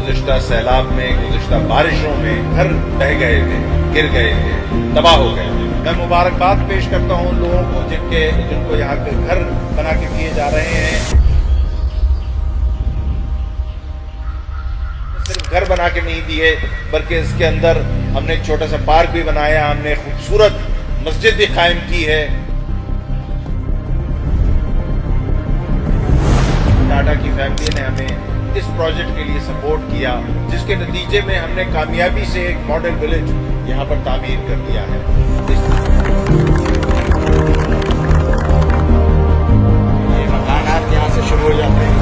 गुज़िश्ता सैलाब में, गुज़िश्ता बारिशों में घर बह गए थे, गिर गए थे, तबाह हो गए थे। मैं मुबारकबाद पेश करता हूँ उन लोगों को जिनको यहाँ के घर बना के दिए जा रहे हैं। सिर्फ घर बना के नहीं दिए बल्कि इसके अंदर हमने एक छोटा सा पार्क भी बनाया, हमने खूबसूरत मस्जिद भी कायम की है। टाटा की फैमिली ने हमें इस प्रोजेक्ट के लिए सपोर्ट किया, जिसके नतीजे में हमने कामयाबी से एक मॉडल विलेज यहाँ पर तामीर कर दिया है। ये मकानात यहाँ से शुरू हो जाते हैं।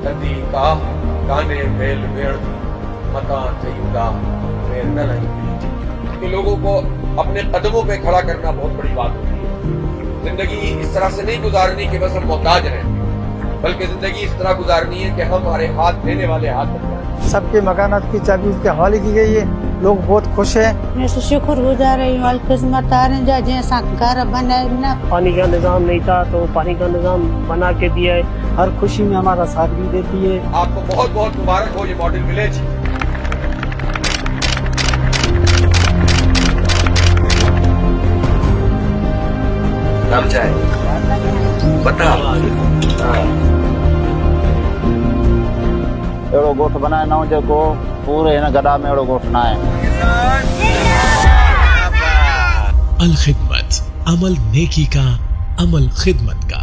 तती का गाने मेल वेड़ मता थईंदा मेल न नहीं। लोगों को अपने कदमों पे खड़ा करना बहुत बड़ी बात होती है। जिंदगी इस तरह से नहीं गुजारनी कि बस हम मोहताज रहें, बल्कि जिंदगी इस तरह गुजारनी है कि हम हमारे हाथ देने वाले हाथ बन जाए। सबके मकानात की चाबी उसके हवाले की गई है, लोग बहुत खुश हैं। मैं शुक्रगुजार रही किस्मत जैसा घर बनाए ना। पानी का निजाम नहीं था तो पानी का निजाम बना के दिया है। हर खुशी में हमारा साथ भी देती है। आपको बहुत बहुत मुबारक हो ये मॉडल विलेज। नाम चाहे बता एड़ो गोठ बनाए ना जो पूरे इन गदा में एड़ो गोठ ना है। अल खिदमत, अमल नेकी का, अमल खिदमत का।